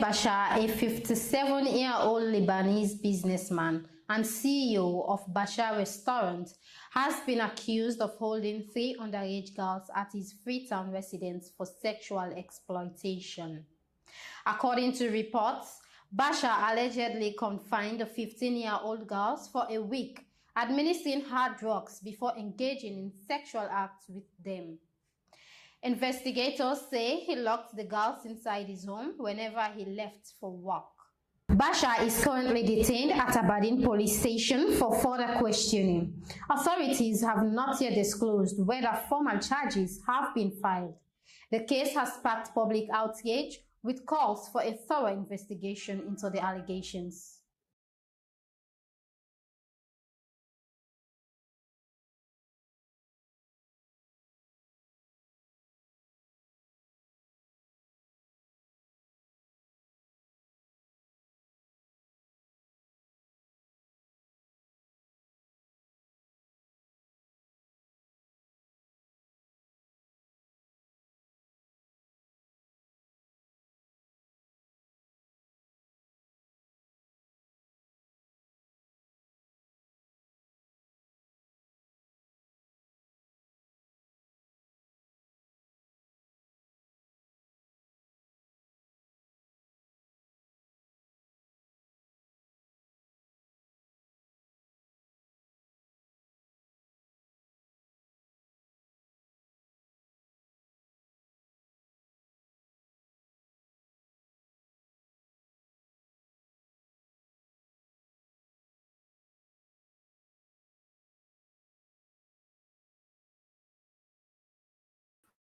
Basha, a 57-year-old Lebanese businessman and CEO of Basha Restaurant, has been accused of holding 3 underage girls at his Freetown residence for sexual exploitation. According to reports, Basha allegedly confined the 15-year-old girls for a week, administering hard drugs before engaging in sexual acts with them. Investigators say he locked the girls inside his home whenever he left for work. Basha is currently detained at Aberdeen Police Station for further questioning. Authorities have not yet disclosed whether formal charges have been filed. The case has sparked public outrage with calls for a thorough investigation into the allegations.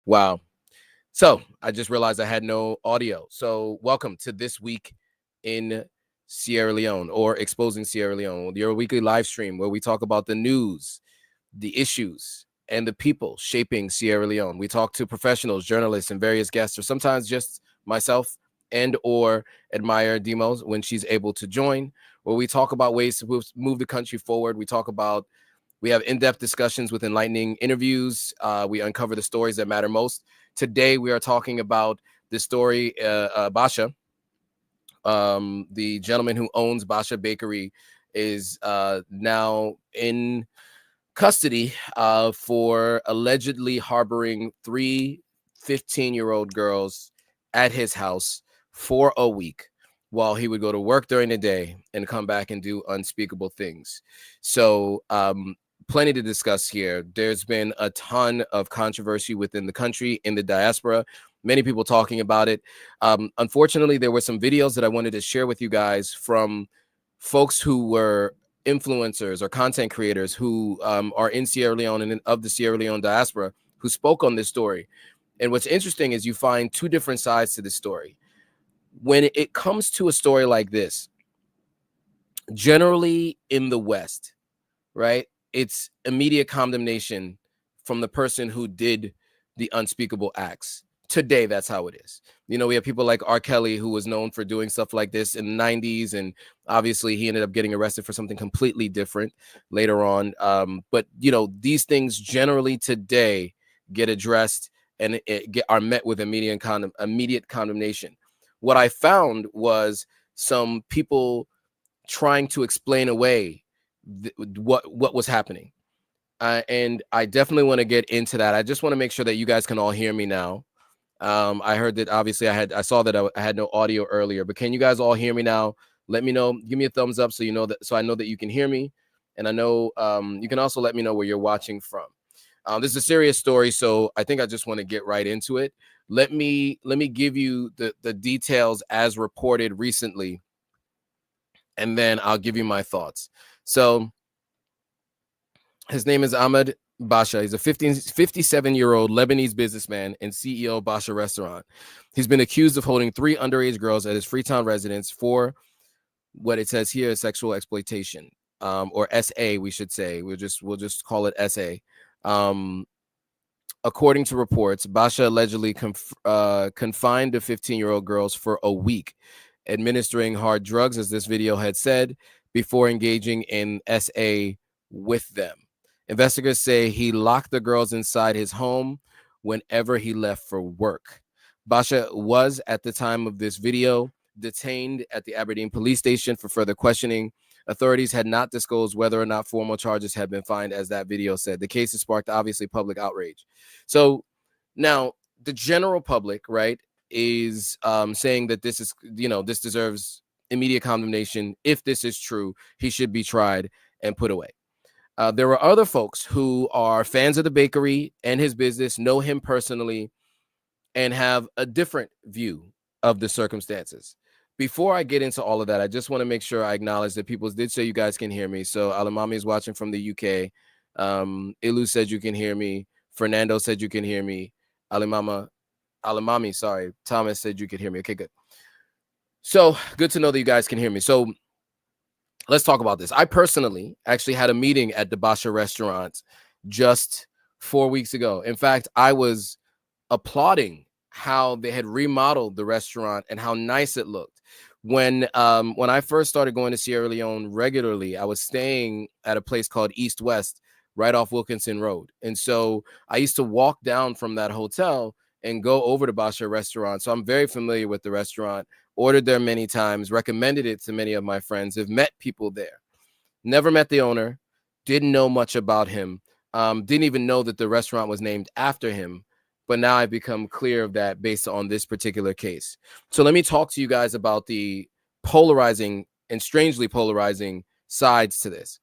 Wow. So I just realized I had no audio. So welcome to This Week in Sierra Leone, or Exposing Sierra Leone, your weekly live stream where we talk about the news, the issues, and the people shaping Sierra Leone. We talk to professionals, journalists, and various guests, or sometimes just myself and or Admire Demos when she's able to join, where we talk about ways to move the country forward. We have in-depth discussions with enlightening interviews. We uncover the stories that matter most. Today, we are talking about the story, Basha. The gentleman who owns Basha Bakery is now in custody for allegedly harboring 3 15-year-old girls at his house for a week while he would go to work during the day and come back and do unspeakable things. So plenty to discuss here. There's been a ton of controversy within the country, in the diaspora, many people talking about it. Unfortunately, there were some videos that I wanted to share with you guys from folks who were influencers or content creators who are in Sierra Leone and of the Sierra Leone diaspora who spoke on this story. And what's interesting is you find 2 different sides to this story. When it comes to a story like this, generally in the West, right, it's immediate condemnation from the person who did the unspeakable acts. Today, that's how it is. You know, we have people like R. Kelly, who was known for doing stuff like this in the 90s. And obviously, he ended up getting arrested for something completely different later on. But, you know, these things generally today get addressed and are met with immediate condemnation. What I found was some people trying to explain away what was happening. And I definitely want to get into that. I just want to make sure that you guys can all hear me now. I heard that obviously I saw that I had no audio earlier, but can you guys all hear me now? Let me know. Give me a thumbs up so you know that, so I know that you can hear me. And I know you can also let me know where you're watching from. This is a serious story, so I think I just want to get right into it. Let me give you the details as reported recently, and then I'll give you my thoughts. So his name is Ahmed Basha. He's a 57-year-old Lebanese businessman and CEO of Basha Restaurant. He's been accused of holding 3 underage girls at his Freetown residence for what it says here is sexual exploitation, or SA, we should say. We'll just call it SA. According to reports, Basha allegedly confined the 15-year-old girls for a week, administering hard drugs, as this video had said, before engaging in SA with them. Investigators say he locked the girls inside his home whenever he left for work. Basha was, at the time of this video, detained at the Aberdeen police station for further questioning. Authorities had not disclosed whether or not formal charges had been filed, as that video said. The case has sparked obviously public outrage. So now the general public, right, is saying that this is, this deserves immediate condemnation. If this is true, he should be tried and put away. There are other folks who are fans of the bakery and his business, know him personally, and have a different view of the circumstances. Before I get into all of that, I just want to make sure I acknowledge that people did say you guys can hear me. So Alamami is watching from the UK. Ilu said you can hear me. Fernando said you can hear me. Alamami, sorry. Thomas said you could hear me. Okay, good. So good to know that you guys can hear me. So let's talk about this. I personally actually had a meeting at the Basha Restaurant just 4 weeks ago. In fact, I was applauding how they had remodeled the restaurant and how nice it looked. When I first started going to Sierra Leone regularly, I was staying at a place called East West, right off Wilkinson Road. And so I used to walk down from that hotel and go over to Basha Restaurant. So I'm very familiar with the restaurant, ordered there many times, recommended it to many of my friends, have met people there. Never met the owner, didn't know much about him, didn't even know that the restaurant was named after him. But now I've become clear of that based on this particular case. So let me talk to you guys about the polarizing and strangely polarizing sides to this.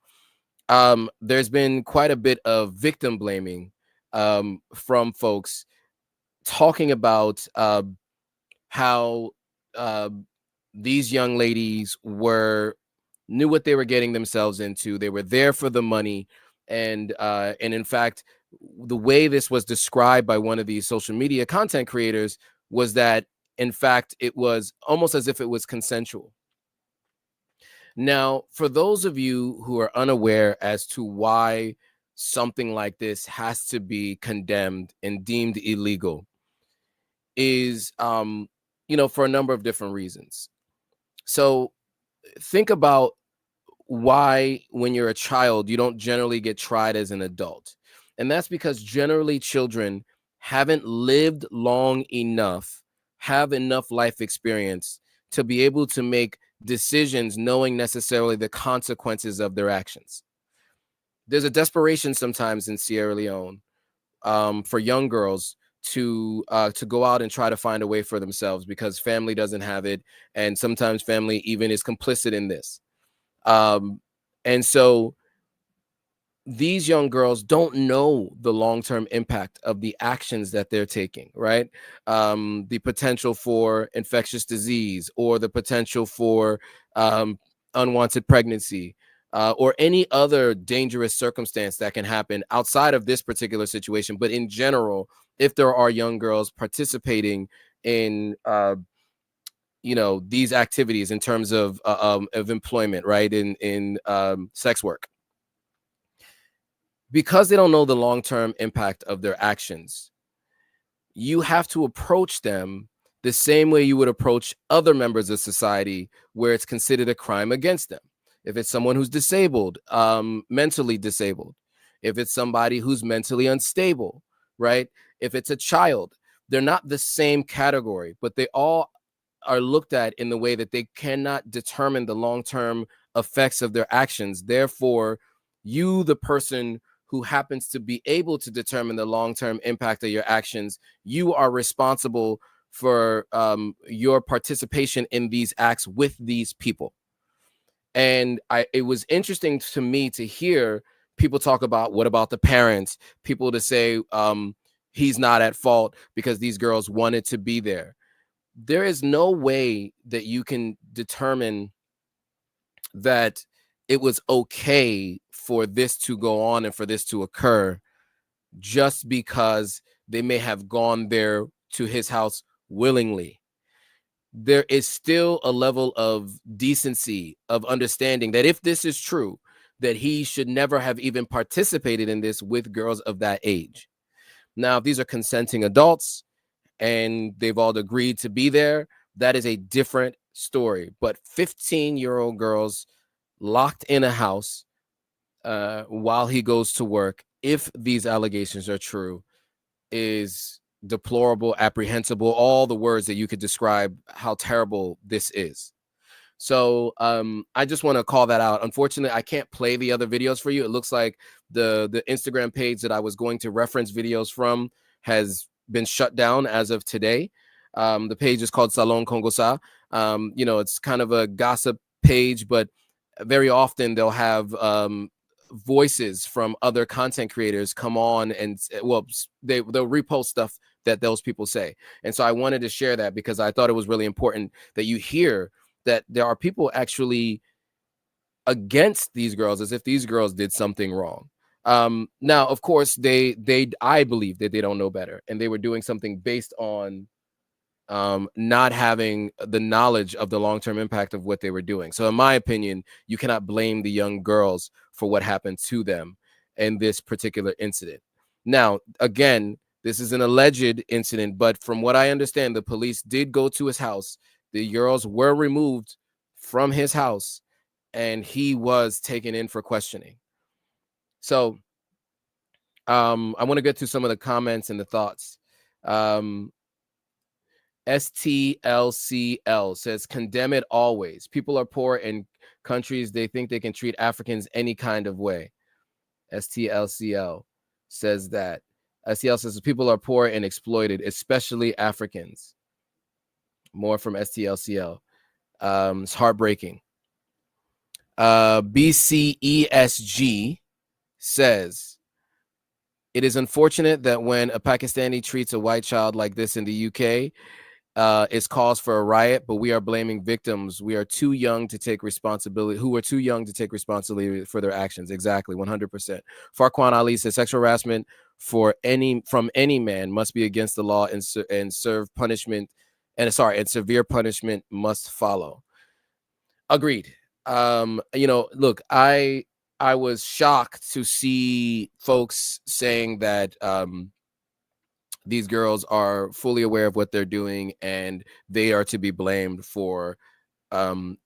There's been quite a bit of victim blaming from folks talking about how these young ladies knew what they were getting themselves into. They were there for the money. And in fact, the way this was described by one of these social media content creators was that, in fact, it was almost as if it was consensual. Now, for those of you who are unaware as to why something like this has to be condemned and deemed illegal, is, for a number of different reasons. So think about why, when you're a child, you don't generally get tried as an adult. And that's because generally children haven't lived long enough, have enough life experience to be able to make decisions knowing necessarily the consequences of their actions. There's a desperation sometimes in Sierra Leone for young girls to go out and try to find a way for themselves because family doesn't have it. And sometimes family even is complicit in this. And so these young girls don't know the long-term impact of the actions that they're taking, right? The potential for infectious disease or the potential for unwanted pregnancy or any other dangerous circumstance that can happen outside of this particular situation. But in general, if there are young girls participating in these activities in terms of employment, right, in sex work, because they don't know the long-term impact of their actions, you have to approach them the same way you would approach other members of society where it's considered a crime against them. If it's someone who's disabled, mentally disabled, if it's somebody who's mentally unstable, right? If it's a child, they're not the same category, but they all are looked at in the way that they cannot determine the long-term effects of their actions. Therefore, you, the person who happens to be able to determine the long-term impact of your actions, you are responsible for your participation in these acts with these people. And it was interesting to me to hear people talk about, what about the parents? People to say he's not at fault because these girls wanted to be there. There is no way that you can determine that it was okay for this to go on and for this to occur just because they may have gone there to his house willingly. There is still a level of decency, of understanding that if this is true, that he should never have even participated in this with girls of that age. Now, if these are consenting adults and they've all agreed to be there, that is a different story. But 15-year-old girls locked in a house while he goes to work, if these allegations are true, is deplorable, apprehensible, all the words that you could describe how terrible this is. So I just want to call that out. Unfortunately, I can't play the other videos for you. It looks like the Instagram page that I was going to reference videos from has been shut down as of today. The page is called Salon Congosa. You know, it's kind of a gossip page, but very often they'll have voices from other content creators come on and, well, they'll repost stuff that those people say. And so I wanted to share that because I thought it was really important that you hear that there are people actually against these girls as if these girls did something wrong. Now, of course, I believe that they don't know better, and they were doing something based on not having the knowledge of the long-term impact of what they were doing. So in my opinion, you cannot blame the young girls for what happened to them in this particular incident. Now, again, this is an alleged incident, but from what I understand, the police did go to his house. The girls were removed from his house, and he was taken in for questioning. So I want to get to some of the comments and the thoughts. STLCL says, condemn it always. People are poor in countries they think they can treat Africans any kind of way. STLCL says that. STL says people are poor and exploited, especially Africans. More from STLCL. It's heartbreaking. BCESG says, it is unfortunate that when a Pakistani treats a white child like this in the UK, it's cause for a riot, but we are blaming victims. We are too young to take responsibility, who are too young to take responsibility for their actions. Exactly, 100%. Farquan Ali says sexual harassment from any man must be against the law and serve punishment, and severe punishment must follow. Agreed. You know, look, I was shocked to see folks saying that these girls are fully aware of what they're doing and they are to be blamed for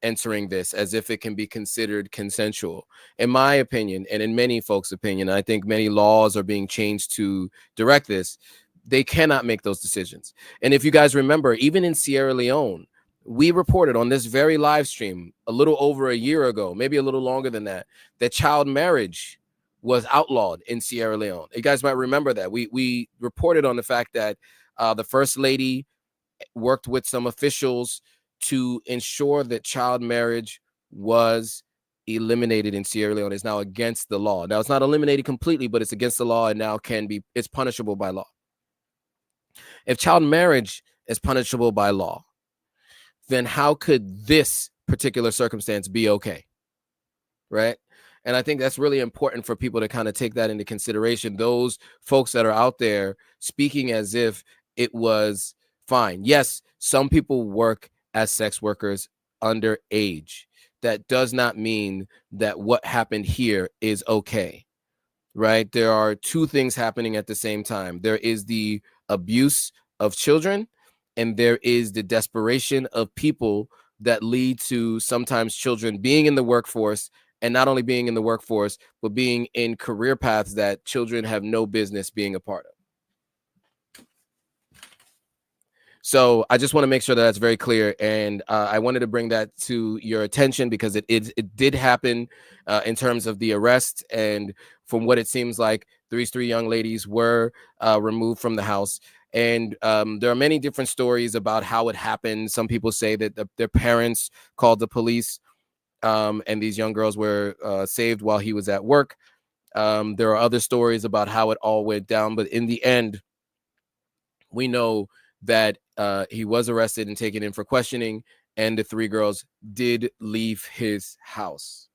entering this as if it can be considered consensual. In my opinion, and in many folks' opinion, I think many laws are being changed to direct this. They cannot make those decisions. And if you guys remember, even in Sierra Leone, we reported on this very live stream a little over a year ago, maybe a little longer than that, that child marriage was outlawed in Sierra Leone. You guys might remember that. We reported on the fact that the first lady worked with some officials to ensure that child marriage was eliminated in Sierra Leone. It's now against the law. Now, it's not eliminated completely, but it's against the law and now it's punishable by law. If child marriage is punishable by law, then how could this particular circumstance be okay? Right? And I think that's really important for people to kind of take that into consideration. Those folks that are out there speaking as if it was fine. Yes, some people work as sex workers underage. That does not mean that what happened here is okay, right? There are two things happening at the same time. There is the abuse of children, and there is the desperation of people that lead to sometimes children being in the workforce, and not only being in the workforce, but being in career paths that children have no business being a part of. So I just want to make sure that that's very clear. And I wanted to bring that to your attention because it did happen in terms of the arrest. And from what it seems like, these three young ladies were removed from the house. And there are many different stories about how it happened. Some people say that their parents called the police. And these young girls were saved while he was at work. There are other stories about how it all went down, but in the end, we know that he was arrested and taken in for questioning, and the three girls did leave his house.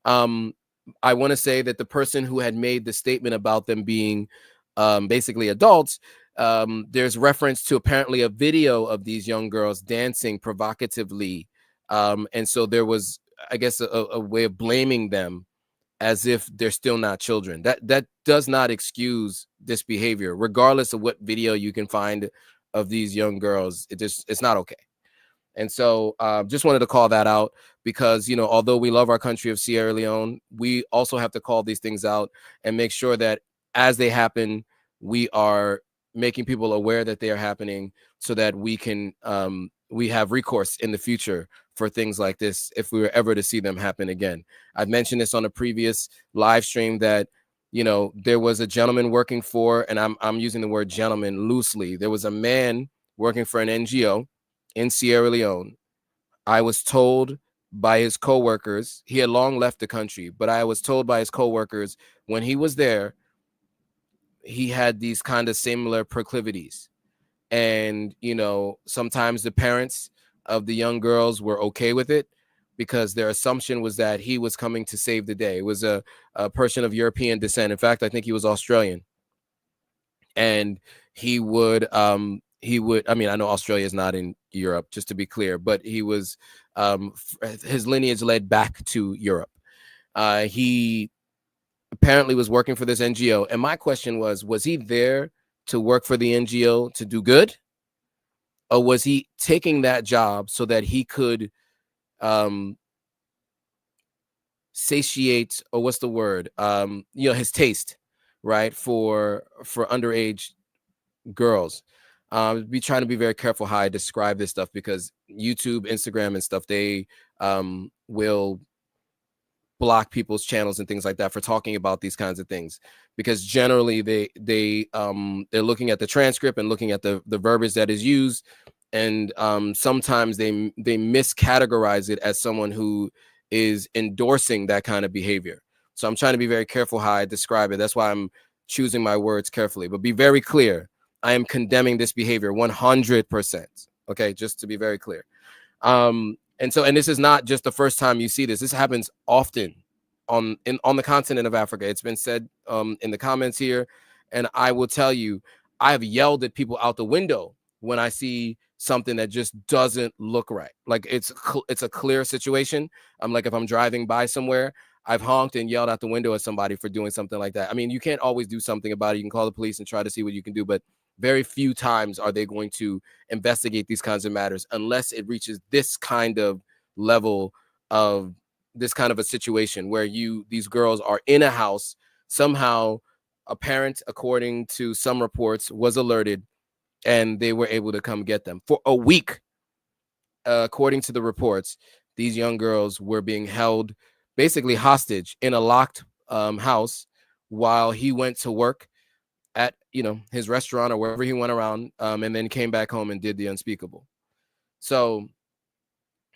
I want to say that the person who had made the statement about them being basically adults, there's reference to apparently a video of these young girls dancing provocatively. And so there was, I guess, a way of blaming them as if they're still not children. That does not excuse this behavior, regardless of what video you can find of these young girls. It's not okay. And so just wanted to call that out because, you know, although we love our country of Sierra Leone, we also have to call these things out and make sure that as they happen, we are making people aware that they are happening so that we can we have recourse in the future for things like this if we were ever to see them happen again. I've mentioned this on a previous live stream that, you know, there was a gentleman working for, and I'm using the word gentleman loosely. There was a man working for an NGO in Sierra Leone. I was told by his coworkers, he had long left the country, but I was told by his coworkers when he was there, he had these kind of similar proclivities. And, you know, sometimes the parents of the young girls were okay with it because their assumption was that he was coming to save the day. It was a person of European descent. In fact, I think he was Australian. And he would, I mean, I know Australia is not in Europe, just to be clear, but he was, his lineage led back to Europe. He apparently was working for this NGO. And my question was he there to work for the NGO to do good? Or was he taking that job so that he could satiate, or what's the word? You know, his taste, right? For underage girls. Be trying to be very careful how I describe this stuff, because YouTube, Instagram, and stuff, they will block people's channels and things like that for talking about these kinds of things, because generally they're looking at the transcript and looking at the verbiage that is used, and sometimes they miscategorize it as someone who is endorsing that kind of behavior. So I'm trying to be very careful how I describe it. That's why I'm choosing my words carefully, but be very clear. I am condemning this behavior 100%. Okay, just to be very clear. And this is not just the first time you see this. This happens often on the continent of Africa. It's been said in the comments here, and I will tell you, I have yelled at people out the window when I see something that just doesn't look right. Like it's a clear situation. I'm like, if I'm driving by somewhere, I've honked and yelled out the window at somebody for doing something like that. I mean, you can't always do something about it. You can call the police and try to see what you can do, but very few times are they going to investigate these kinds of matters unless it reaches this kind of level of this kind of a situation where these girls are in a house. Somehow a parent, according to some reports, was alerted and they were able to come get them. For a week, according to the reports, these young girls were being held basically hostage in a locked house while he went to work at, you know, his restaurant or wherever he went around, and then came back home and did the unspeakable. So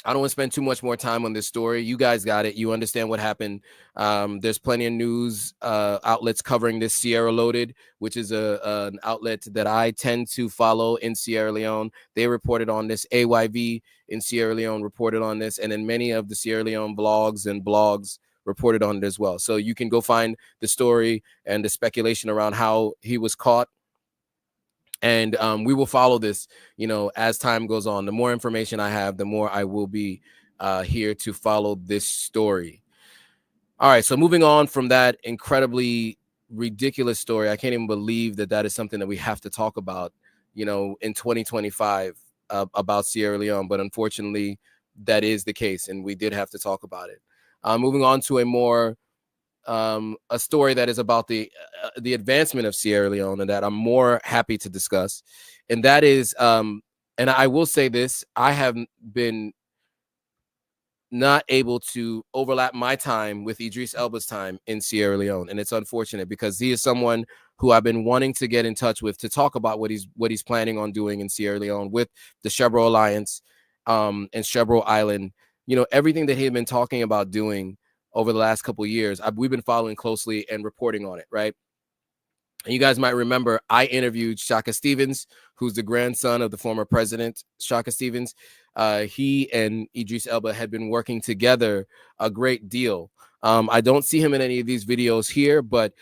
I don't want to spend too much more time on this story. You guys got it. You understand what happened. There's plenty of news outlets covering this. Sierra Loaded, which is an outlet that I tend to follow in Sierra Leone, they reported on this. AYV in Sierra Leone reported on this. And then many of the Sierra Leone blogs and blogs reported on it as well. So you can go find the story and the speculation around how he was caught. And we will follow this, you know, as time goes on. The more information I have, the more I will be here to follow this story. All right, so moving on from that incredibly ridiculous story, I can't even believe that is something that we have to talk about, you know, in 2025 about Sierra Leone. But unfortunately, that is the case, and we did have to talk about it. Moving on to a more a story that is about the advancement of Sierra Leone, and that I'm more happy to discuss. And that is, and I will say this, I have been not able to overlap my time with Idris Elba's time in Sierra Leone. And it's unfortunate because he is someone who I've been wanting to get in touch with to talk about what he's planning on doing in Sierra Leone with the SHERBRO Alliance and SHERBRO Island. You know, everything that he had been talking about doing over the last couple of years, we've been following closely and reporting on it, right? And you guys might remember I interviewed Shaka Stevens, who's the grandson of the former president, Shaka Stevens. He and Idris Elba had been working together a great deal. I don't see him in any of these videos here, but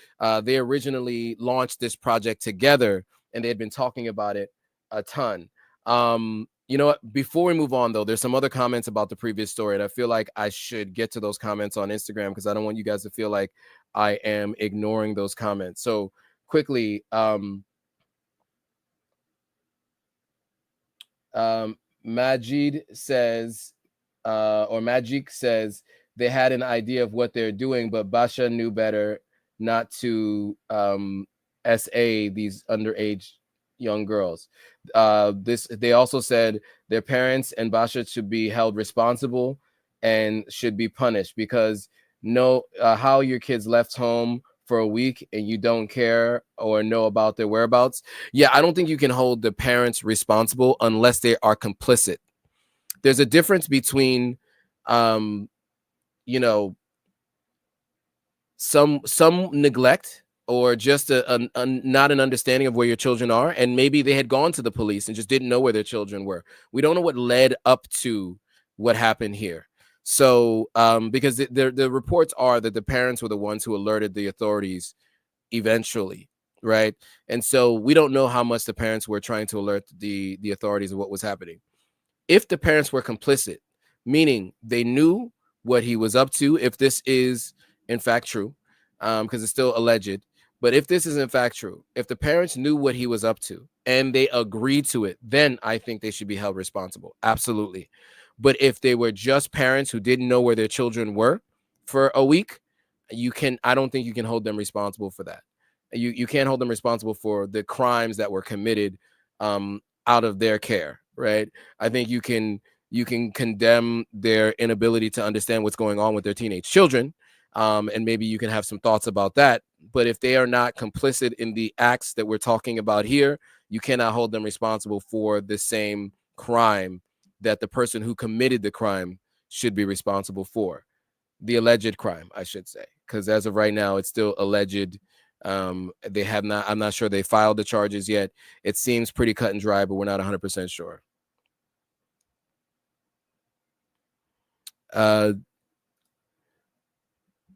they originally launched this project together, and they had been talking about it a ton. You know what? Before we move on, though, there's some other comments about the previous story, and I feel like I should get to those comments on Instagram because I don't want you guys to feel like I am ignoring those comments. So quickly, Majid says, or Magic says, they had an idea of what they're doing, but Basha knew better not to SA these underage young girls. They also said their parents and Basha should be held responsible and should be punished, because how your kids left home for a week and you don't care or know about their whereabouts. Yeah, I don't think you can hold the parents responsible unless they are complicit. There's a difference between you know, some neglect, or just a not an understanding of where your children are, and maybe they had gone to the police and just didn't know where their children were. We don't know what led up to what happened here. So because the reports are that the parents were the ones who alerted the authorities eventually, right? And so we don't know how much the parents were trying to alert the authorities of what was happening. If the parents were complicit, meaning they knew what he was up to, if this is in fact true, because it's still alleged, but if this is in fact true, if the parents knew what he was up to and they agreed to it, then I think they should be held responsible. Absolutely. But if they were just parents who didn't know where their children were for a week, I don't think you can hold them responsible for that. You can't hold them responsible for the crimes that were committed out of their care, right? I think you can condemn their inability to understand what's going on with their teenage children, and maybe you can have some thoughts about that. But if they are not complicit in the acts that we're talking about here, you cannot hold them responsible for the same crime that the person who committed the crime should be responsible for. The alleged crime, I should say, because as of right now, it's still alleged. They have not, I'm not sure they filed the charges yet. It seems pretty cut and dry, but we're not 100% sure.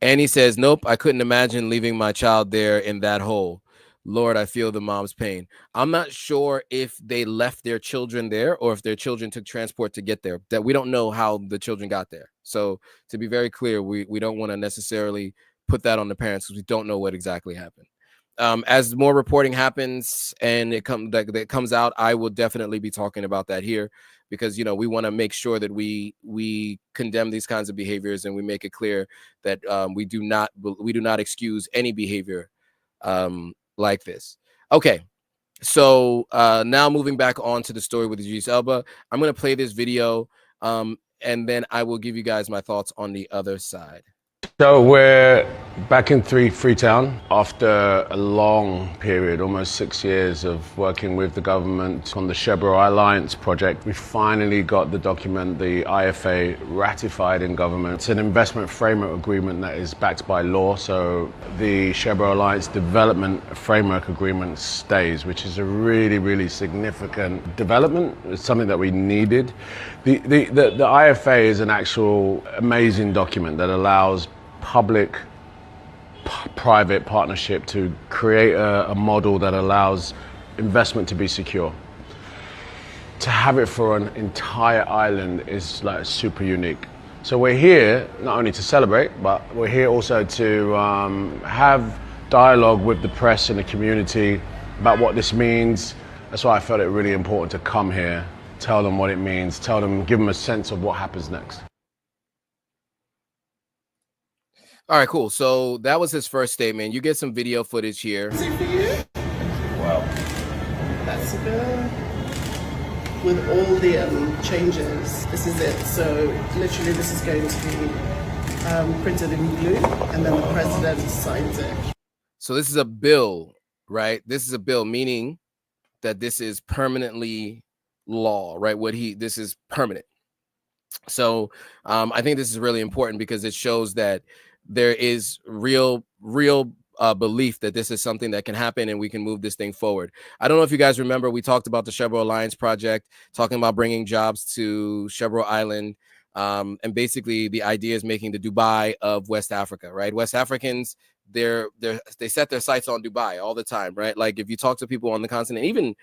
Annie says, nope, I couldn't imagine leaving my child there in that hole. Lord, I feel the mom's pain. I'm not sure if they left their children there or if their children took transport to get there. That we don't know how the children got there. So to be very clear, we don't want to necessarily put that on the parents because we don't know what exactly happened. As more reporting happens and it comes out, I will definitely be talking about that here, because we want to make sure that we condemn these kinds of behaviors, and we make it clear that we do not excuse any behavior like this. Okay, so now moving back on to the story with Idris Elba, I'm going to play this video, and then I will give you guys my thoughts on the other side. So we're back in Freetown after a long period, almost 6 years of working with the government on the SHERBRO Alliance project. We finally got the document, the IFA, ratified in government. It's an investment framework agreement that is backed by law. So the SHERBRO Alliance Development Framework Agreement stays, which is a really, really significant development. It's something that we needed. The IFA is an actual amazing document that allows public-private partnership to create a model that allows investment to be secure. To have it for an entire island is like super unique. So we're here not only to celebrate, but we're here also to have dialogue with the press and the community about what this means. That's why I felt it really important to come here, tell them what it means, give them a sense of what happens next. All right, cool. So that was his first statement. You get some video footage here. Is it for you? Wow. That's good. With all the changes, this is it. So literally this is going to be printed in blue, and then the president signs it. So this is a bill, right? This is a bill, meaning that this is permanently law, right? This is permanent. So I think this is really important because it shows that there is real belief that this is something that can happen and we can move this thing forward. I don't know if you guys remember, we talked about the SHERBRO Alliance project, talking about bringing jobs to SHERBRO Island. And basically the idea is making the Dubai of West Africa, right? West Africans, they set their sights on Dubai all the time, right? Like if you talk to people on the continent, even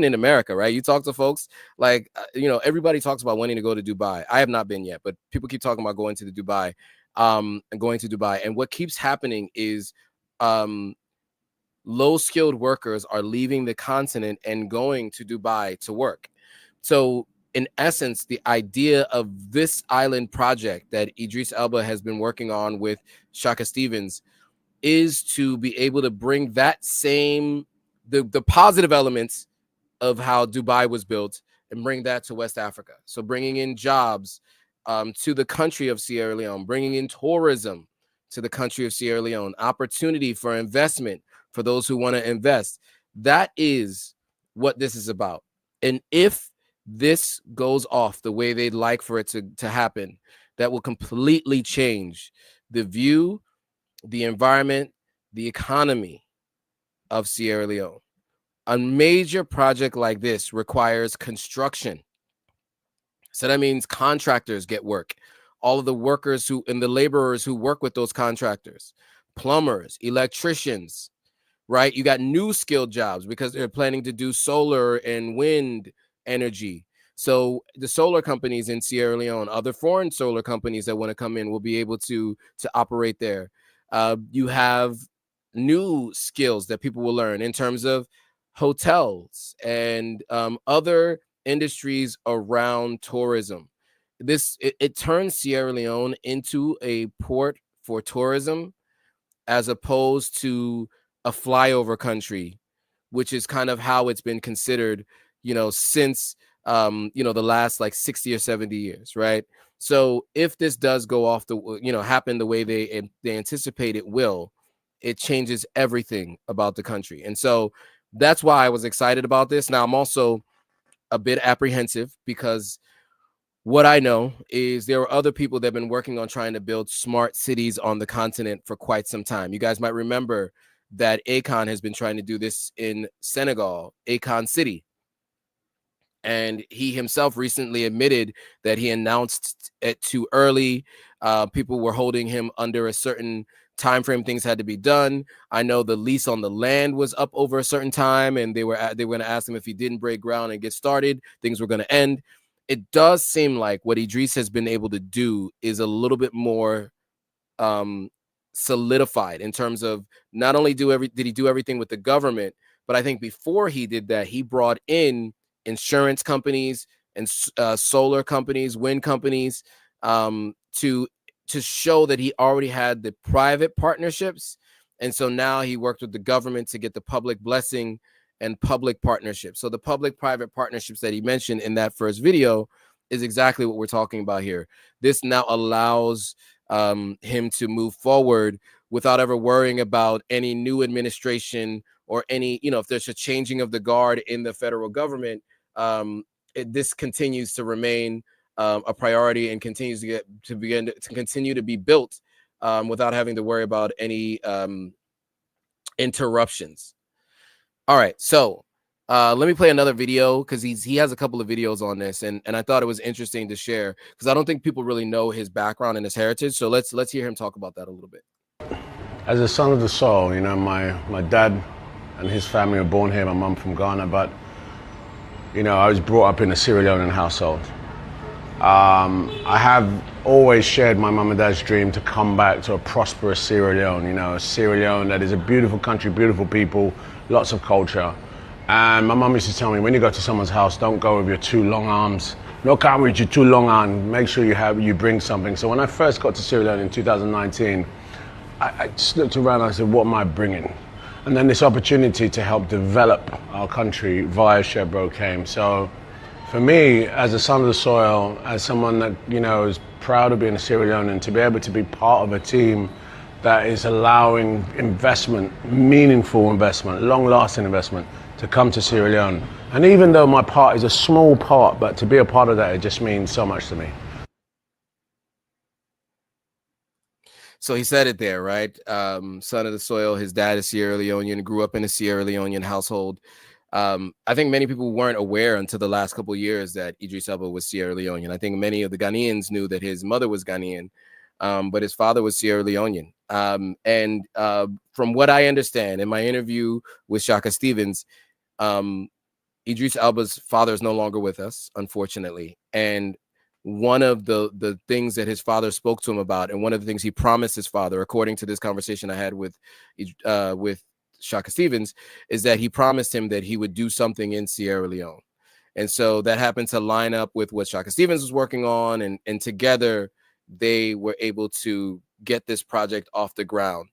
in America, right? You talk to folks like, everybody talks about wanting to go to Dubai. I have not been yet, but people keep talking about going to Dubai. And what keeps happening is low-skilled workers are leaving the continent and going to Dubai to work. So in essence, the idea of this island project that Idris Elba has been working on with Shaka Stevens is to be able to bring that same the positive elements of how Dubai was built and bring that to West Africa. So bringing in jobs to the country of Sierra Leone, bringing in tourism to the country of Sierra Leone, opportunity for investment for those who want to invest. That is what this is about. And if this goes off the way they'd like for it to happen, that will completely change the view, the environment, the economy of Sierra Leone. A major project like this requires construction. So that means contractors get work. All of the workers and the laborers who work with those contractors, plumbers, electricians, right? You got new skilled jobs because they're planning to do solar and wind energy. So the solar companies in Sierra Leone, other foreign solar companies that want to come in will be able to operate there. You have new skills that people will learn in terms of hotels and other industries around tourism. It turns Sierra Leone into a port for tourism as opposed to a flyover country, which is kind of how it's been considered, since the last like 60 or 70 years, right? So if this does go off happen the way they anticipate it will, it changes everything about the country. And so that's why I was excited about this. Now I'm also a bit apprehensive because what I know is there are other people that have been working on trying to build smart cities on the continent for quite some time. You guys might remember that Akon has been trying to do this in Senegal, Akon City. And he himself recently admitted that he announced it too early. People were holding him under a certain time frame. Things had to be done. I know the lease on the land was up over a certain time, and they were going to ask him if he didn't break ground and get started, things were going to end. It does seem like what Idris has been able to do is a little bit more solidified in terms of not only did he do everything with the government, but I think before he did that, he brought in insurance companies and solar companies, wind companies, to show that he already had the private partnerships. And so now he worked with the government to get the public blessing and public partnerships. So the public-private partnerships that he mentioned in that first video is exactly what we're talking about here. This now allows him to move forward without ever worrying about any new administration or any, if there's a changing of the guard in the federal government. This continues to remain a priority and continues to continue to be built without having to worry about any interruptions. All right, so let me play another video because he has a couple of videos on this, and I thought it was interesting to share because I don't think people really know his background and his heritage. So let's hear him talk about that a little bit. As a son of the soil, my dad and his family were born here. My mum from Ghana, but I was brought up in a Sierra Leonean household. I have always shared my mum and dad's dream to come back to a prosperous Sierra Leone. A Sierra Leone that is a beautiful country, beautiful people, lots of culture. And my mum used to tell me, when you go to someone's house, don't go with your two long arms. No come with your two long arms. Make sure you bring something. So when I first got to Sierra Leone in 2019, I just looked around and I said, what am I bringing? And then this opportunity to help develop our country via SHERBRO came. So for me, as a son of the soil, as someone that, is proud of being a Sierra Leonean, to be able to be part of a team that is allowing investment, meaningful investment, long-lasting investment, to come to Sierra Leone. And even though my part is a small part, but to be a part of that, it just means so much to me. So he said it there, right? Son of the soil, his dad is Sierra Leonean, grew up in a Sierra Leonean household. I think many people weren't aware until the last couple of years that Idris Elba was Sierra Leonean. I think many of the Ghanaians knew that his mother was Ghanaian, but his father was Sierra Leonean. And from what I understand in my interview with Shaka Stevens, Idris Elba's father is no longer with us, unfortunately. And one of the things that his father spoke to him about, and one of the things he promised his father, according to this conversation I had with Shaka Stevens, is that he promised him that he would do something in Sierra Leone. And so that happened to line up with what Shaka Stevens was working on, and together they were able to get this project off the ground.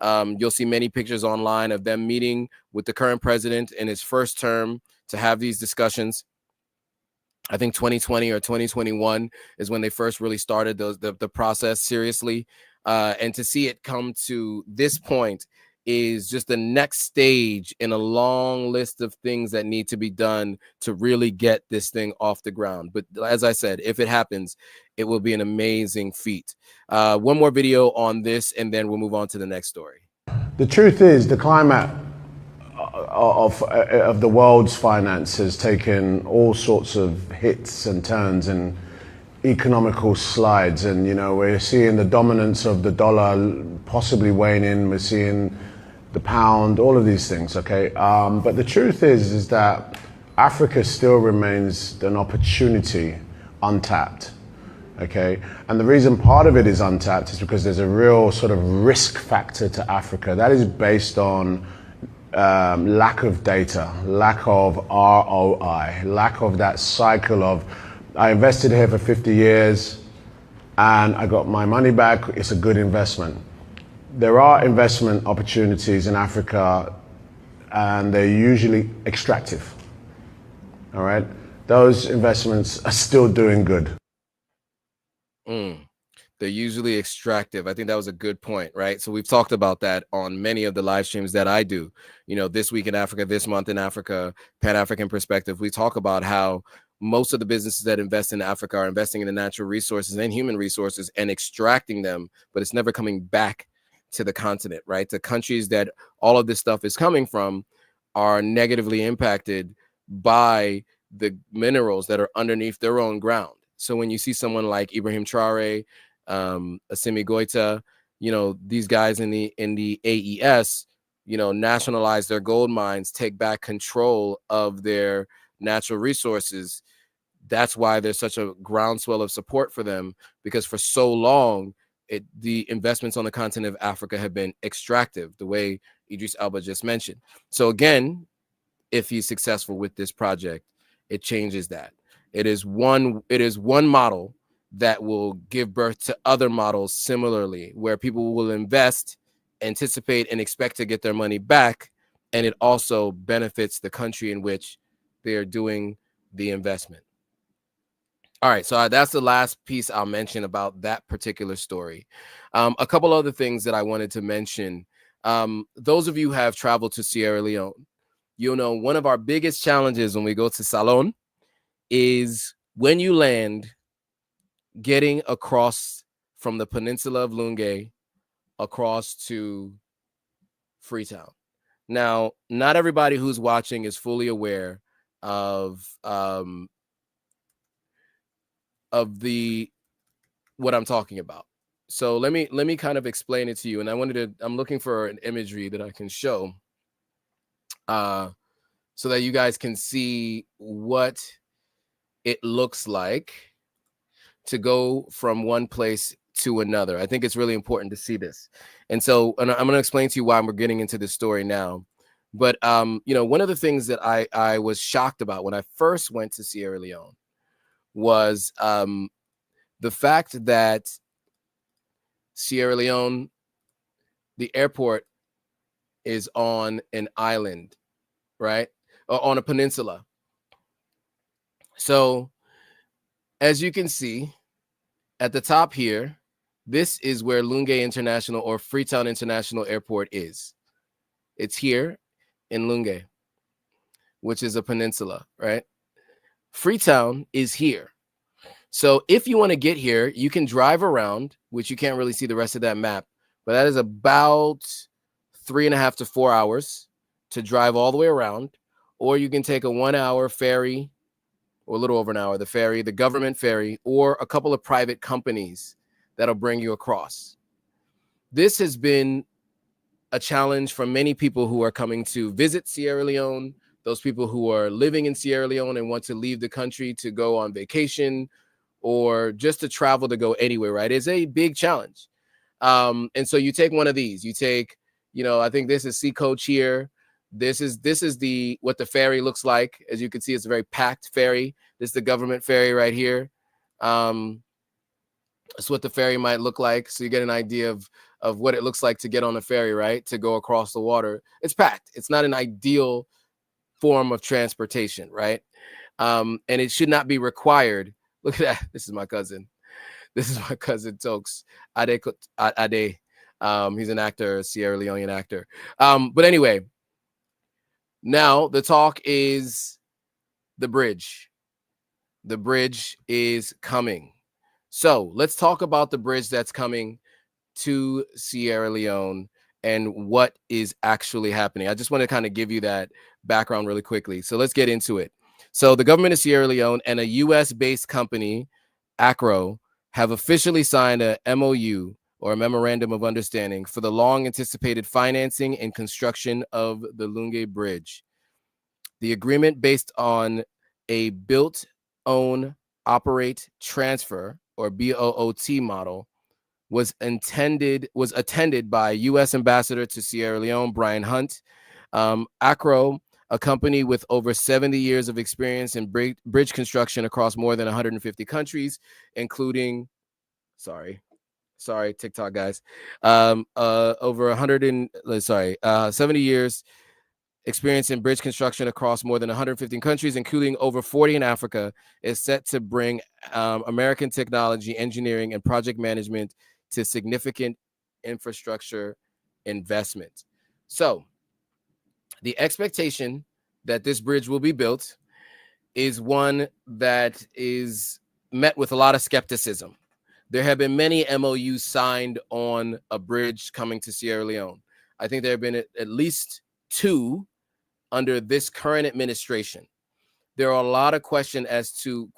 You'll see many pictures online of them meeting with the current president in his first term to have these discussions. I think 2020 or 2021 is when they first really started the process seriously. And to see it come to this point is just the next stage in a long list of things that need to be done to really get this thing off the ground. But as I said, if it happens, it will be an amazing feat. One more video on this, and then we'll move on to the next story. The truth is, the climate of the world's finance has taken all sorts of hits and turns and economical slides, and you know, we're seeing the dominance of the dollar possibly waning. We're seeing the pound, all of these things. Okay, but the truth is that Africa still remains an opportunity untapped. Okay, and the reason part of it is untapped is because there's a real sort of risk factor to Africa that is based on lack of data, lack of ROI, lack of that cycle of, I invested here for 50 years and I got my money back, it's a good investment. There are investment opportunities in Africa and they're usually extractive. All right, those investments are still doing good. They're usually extractive. I think that was a good point, right? So we've talked about that on many of the live streams that I do. You know, This Week in Africa, This Month in Africa, Pan-African Perspective. We talk about how most of the businesses that invest in Africa are investing in the natural resources and human resources and extracting them, but it's never coming back to the continent, right? The countries that all of this stuff is coming from are negatively impacted by the minerals that are underneath their own ground. So when you see someone like Ibrahim Traore, Assimi Goita, you know, these guys in the AES, you know, nationalize their gold mines, take back control of their natural resources. That's why there's such a groundswell of support for them, because for so long, the investments on the continent of Africa have been extractive, the way Idris Elba just mentioned. So again, if he's successful with this project, it changes that. It is one model that will give birth to other models similarly, where people will invest, anticipate, and expect to get their money back, and it also benefits the country in which they are doing the investment. All right, so that's the last piece I'll mention about that particular story. A couple other things that I wanted to mention. Those of you who have traveled to Sierra Leone, you'll know one of our biggest challenges when we go to Salone is when you land, getting across from the peninsula of Lungi across to Freetown. Now, not everybody who's watching is fully aware of what I'm talking about. So let me kind of explain it to you. And I'm looking for an imagery that I can show so that you guys can see what it looks like to go from one place to another. I think it's really important to see this. And so I'm going to explain to you why we're getting into this story now. But, you know, one of the things that I was shocked about when I first went to Sierra Leone was the fact that Sierra Leone, the airport is on an island, right? Or on a peninsula. So as you can see at the top here, this is where Lungi International or Freetown International Airport is. It's here in Lungi, which is a peninsula, right? Freetown is here. So if you want to get here, you can drive around, which you can't really see the rest of that map, but that is about 3.5 to 4 hours to drive all the way around. Or you can take a 1 hour ferry, or a little over an hour, the ferry, the government ferry, or a couple of private companies that'll bring you across. This has been a challenge for many people who are coming to visit Sierra Leone, those people who are living in Sierra Leone and want to leave the country to go on vacation or just to travel to go anywhere, right? It's a big challenge. And so you take one of these, you take, you know, I think this is Sea Coach here. This is what the ferry looks like. As you can see, it's a very packed ferry. This is the government ferry right here. That's what the ferry might look like. So you get an idea of what it looks like to get on a ferry, right? To go across the water. It's packed. It's not an ideal form of transportation, right? And it should not be required. Look at that. This is my cousin. This is my cousin Tokes Ade. He's an actor, Sierra Leonean actor. But anyway, now the talk is the bridge. The bridge is coming. So let's talk about the bridge that's coming to Sierra Leone and what is actually happening. I just want to kind of give you that background really quickly. So let's get into it. So the government of Sierra Leone and a US-based company, ACRO, have officially signed a MOU, or a Memorandum of Understanding, for the long-anticipated financing and construction of the Lungi Bridge. The agreement, based on a built, own, operate, transfer, or BOOT model, was attended by U.S. Ambassador to Sierra Leone, Brian Hunt. ACRO, a company with over 70 years of experience in bridge construction across more than 150 countries, including, sorry, TikTok guys, over 70 years experience in bridge construction across more than 115 countries, including over 40 in Africa, is set to bring American technology, engineering, and project management to significant infrastructure investment. So the expectation that this bridge will be built is one that is met with a lot of skepticism. There have been many MOUs signed on a bridge coming to Sierra Leone. I think there have been at least 2 under this current administration. There are a lot of questions as to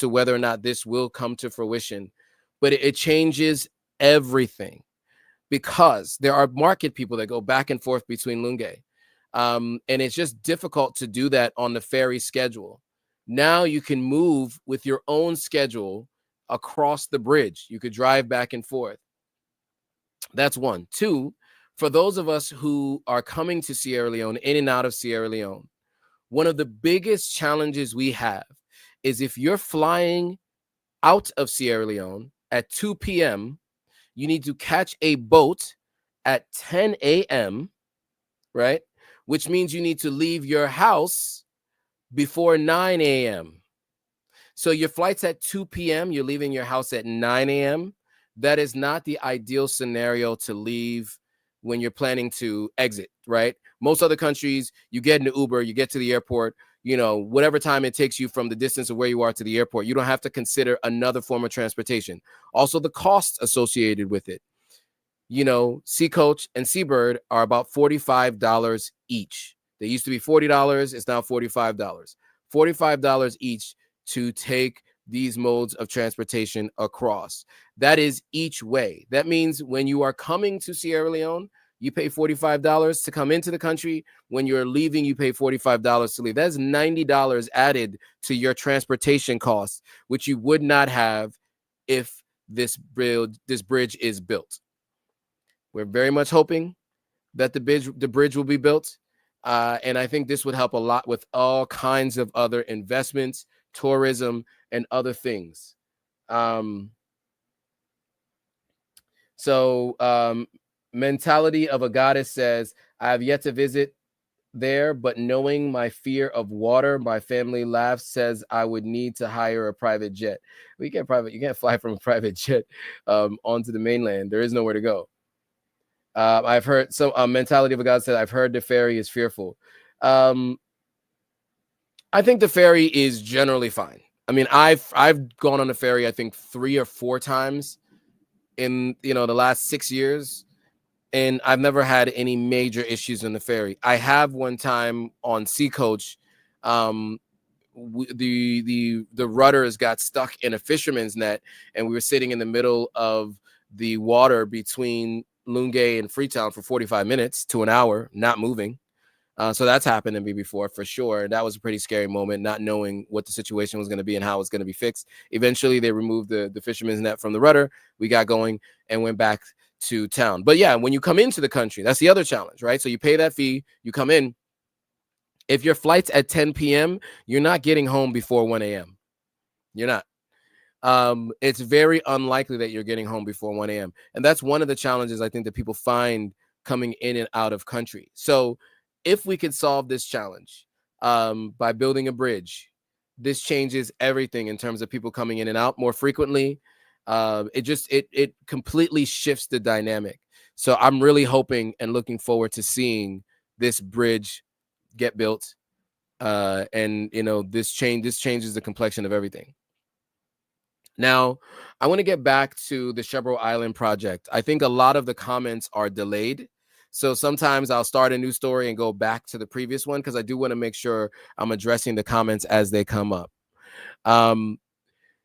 whether or not this will come to fruition, but it changes everything, because there are market people that go back and forth between Lungi. And it's just difficult to do that on the ferry schedule. Now you can move with your own schedule across the bridge. You could drive back and forth. That's one. 2, for those of us who are coming to Sierra Leone, in and out of Sierra Leone, one of the biggest challenges we have is if you're flying out of Sierra Leone at 2 p.m., you need to catch a boat at 10 a.m., right? Which means you need to leave your house before 9 a.m. So your flight's at 2 p.m., you're leaving your house at 9 a.m. That is not the ideal scenario to leave when you're planning to exit, right? Most other countries, you get in an Uber, you get to the airport, whatever time it takes you from the distance of where you are to the airport, you don't have to consider another form of transportation. Also, the costs associated with it. Sea Coach and Seabird are about $45 each. They used to be $40. It's now $45. $45 each to take these modes of transportation across. That is each way. That means when you are coming to Sierra Leone, you pay $45 to come into the country. When you're leaving, you pay $45 to leave. That's $90 added to your transportation costs, which you would not have if this bridge is built. We're very much hoping that the bridge will be built. And I think this would help a lot with all kinds of other investments, tourism, and other things. Mentality of a Goddess says, I have yet to visit there, but knowing my fear of water, my family laughs, says I would need to hire a private jet. You can't fly from a private jet onto the mainland. There is nowhere to go. I've heard mentality of a God said, I've heard the ferry is fearful. I think the ferry is generally fine. I mean, I've gone on the ferry, I think 3 or 4 times in, the last 6 years. And I've never had any major issues on the ferry. I have one time on Sea Coach, the rudders got stuck in a fisherman's net, and we were sitting in the middle of the water between Lungi and Freetown for 45 minutes to an hour, not moving. So that's happened to me before, for sure. That was a pretty scary moment, not knowing what the situation was going to be and how it's going to be fixed. Eventually, they removed the fisherman's net from the rudder. We got going and went back to town. But yeah, when you come into the country, that's the other challenge, right? So you pay that fee, you come in. If your flight's at 10 p.m., you're not getting home before 1 a.m. You're not. It's very unlikely that you're getting home before 1 a.m. And that's one of the challenges I think that people find coming in and out of country. So if we could solve this challenge, by building a bridge. This changes everything in terms of people coming in and out more frequently. It completely shifts the dynamic. So I'm really hoping and looking forward to seeing this bridge get built. And this changes the complexion of everything. Now, I want to get back to the SHERBRO Island project. I think a lot of the comments are delayed. So sometimes I'll start a new story and go back to the previous one because I do want to make sure I'm addressing the comments as they come up.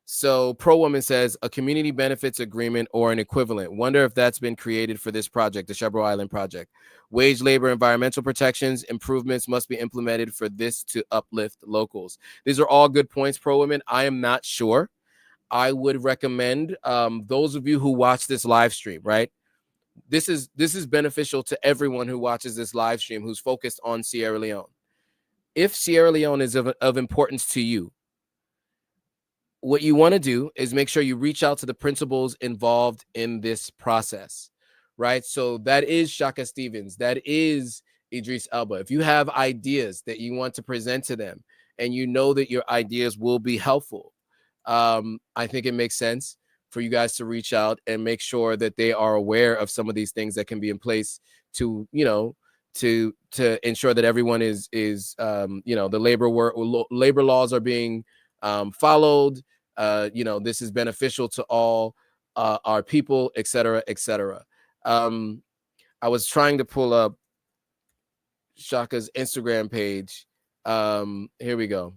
So Pro Woman says a community benefits agreement or an equivalent. Wonder if that's been created for this project, the SHERBRO Island project. Wage, labor, environmental protections, improvements must be implemented for this to uplift locals. These are all good points, Pro Woman. I am not sure. I would recommend those of you who watch this live stream, right? This is beneficial to everyone who watches this live stream who's focused on Sierra Leone. If Sierra Leone is of importance to you, what you want to do is make sure you reach out to the principals involved in this process, right? So that is Shaka Stevens. That is Idris Elba. If you have ideas that you want to present to them and you know that your ideas will be helpful, I think it makes sense for you guys to reach out and make sure that they are aware of some of these things that can be in place to, to ensure that everyone is the labor laws are being followed. This is beneficial to all our people, et cetera, et cetera. I was trying to pull up Shaka's Instagram page. Here we go.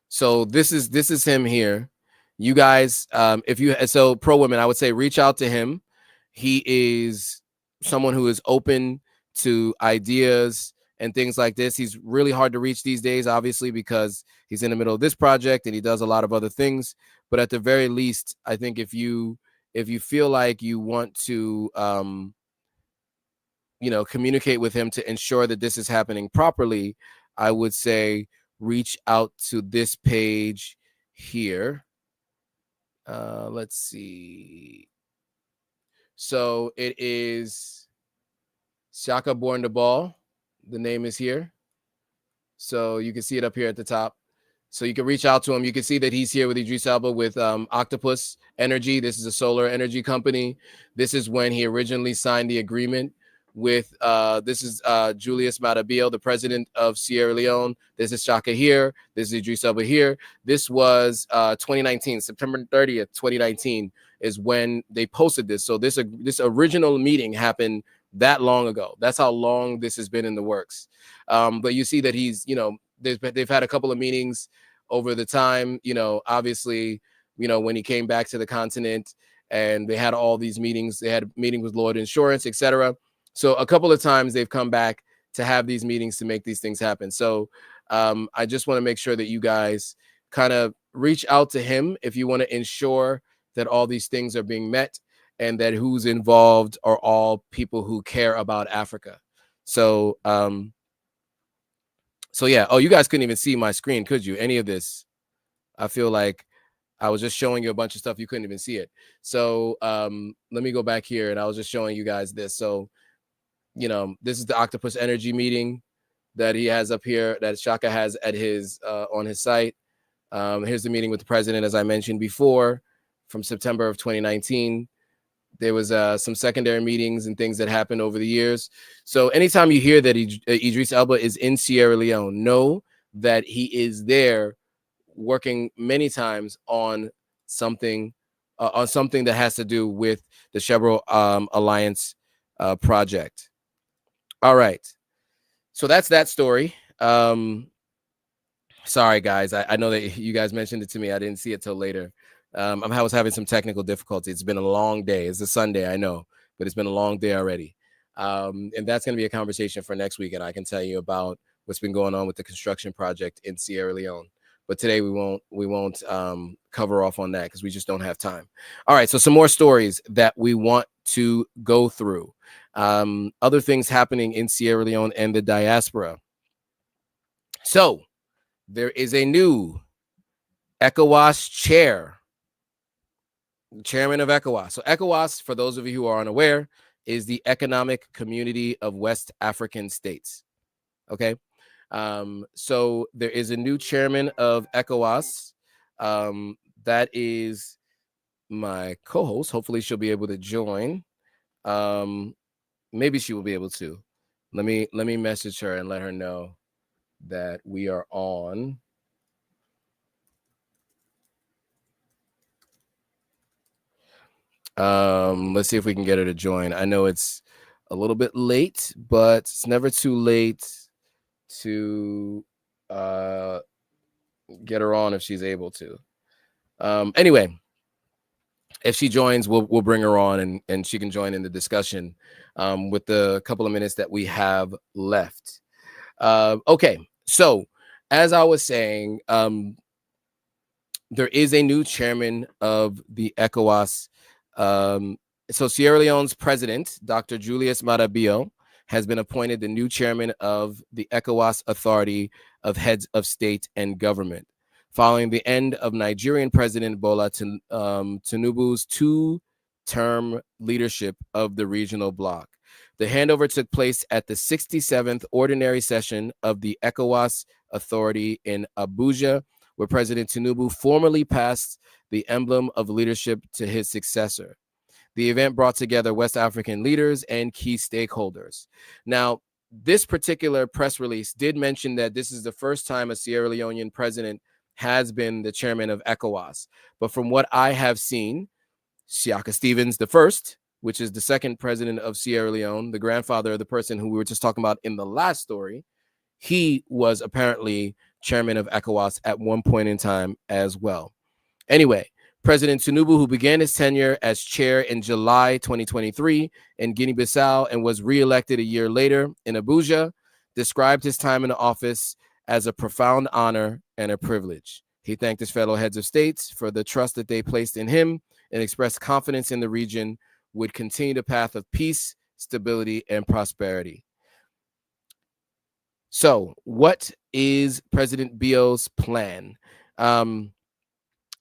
So this is him here. You guys, Pro Women, I would say reach out to him. He is someone who is open to ideas and things like this. He's really hard to reach these days, obviously, because he's in the middle of this project and he does a lot of other things. But at the very least, I think if you feel like you want to, communicate with him to ensure that this is happening properly, I would say reach out to this page here. Let's see. So it is Shaka Born the Ball. The name is here. So you can see it up here at the top. So you can reach out to him. You can see that he's here with Idris Elba with Octopus Energy. This is a solar energy company. This is when he originally signed the agreement with Julius Matabio, the president of Sierra Leone. This is Shaka here. This is Idris Elba here. This was 2019, September 30th, 2019 is when they posted this. So this original meeting happened that long ago. That's how long this has been in the works. But you see that he's, they've had a couple of meetings over the time, obviously, when he came back to the continent and they had all these meetings, they had meetings with Lloyd Insurance, etc. So a couple of times they've come back to have these meetings to make these things happen. So I just want to make sure that you guys kind of reach out to him if you want to ensure that all these things are being met and that who's involved are all people who care about Africa. So, yeah. Oh, you guys couldn't even see my screen, could you? Any of this? I feel like I was just showing you a bunch of stuff. You couldn't even see it. So let me go back here and I was just showing you guys this. So, this is the Octopus Energy meeting that he has up here, that Shaka has at his on his site. Here's the meeting with the president, as I mentioned before, from September of 2019. There was some secondary meetings and things that happened over the years. So anytime you hear that Idris Elba is in Sierra Leone, know that he is there working many times on something that has to do with the SHERBRO Alliance project. All right. So that's that story. Sorry, guys. I know that you guys mentioned it to me. I didn't see it till later. I was having some technical difficulty. It's been a long day. It's a Sunday, I know, but it's been a long day already. And that's going to be a conversation for next week. And I can tell you about what's been going on with the construction project in Sierra Leone. But today we won't cover off on that because we just don't have time. All right. So some more stories that we want to go through. Other things happening in Sierra Leone and the diaspora. So there is a new ECOWAS chairman of ECOWAS. So ECOWAS, for those of you who are unaware, is the Economic Community of West African States. Okay. So there is a new chairman of ECOWAS. That is my co-host. Hopefully she'll be able to join. Maybe she will be able to. Let me message her and let her know that we are on. Let's see if we can get her to join. I know it's a little bit late, but it's never too late to get her on if she's able to. Anyway, if she joins, we'll bring her on and she can join in the discussion with the couple of minutes that we have left. Okay, so as I was saying, there is a new chairman of the ECOWAS. So Sierra Leone's president, Dr. Julius Maada Bio, has been appointed the new chairman of the ECOWAS Authority of Heads of State and Government, following the end of Nigerian President Bola Tinubu's two-term leadership of the regional bloc. The handover took place at the 67th ordinary session of the ECOWAS Authority in Abuja, where President Tinubu formally passed the emblem of leadership to his successor. The event brought together West African leaders and key stakeholders. Now, this particular press release did mention that this is the first time a Sierra Leonean president has been the chairman of ECOWAS. But from what I have seen, Siaka Stevens I, which is the second president of Sierra Leone, the grandfather of the person who we were just talking about in the last story, he was apparently chairman of ECOWAS at one point in time as well. Anyway, President Tinubu, who began his tenure as chair in July 2023 in Guinea-Bissau and was re-elected a year later in Abuja, described his time in the office as a profound honor and a privilege. He thanked his fellow heads of states for the trust that they placed in him and expressed confidence in the region would continue the path of peace, stability, and prosperity. So what is President Bio's plan?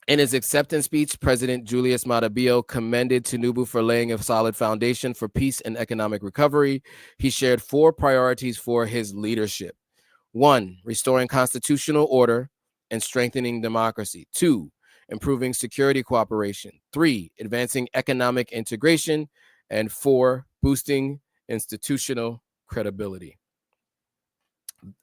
In his acceptance speech, President Julius Maada Bio commended Tinubu for laying a solid foundation for peace and economic recovery. He shared 4 priorities for his leadership. 1, restoring constitutional order and strengthening democracy. 2, improving security cooperation. 3, advancing economic integration. And 4, boosting institutional credibility.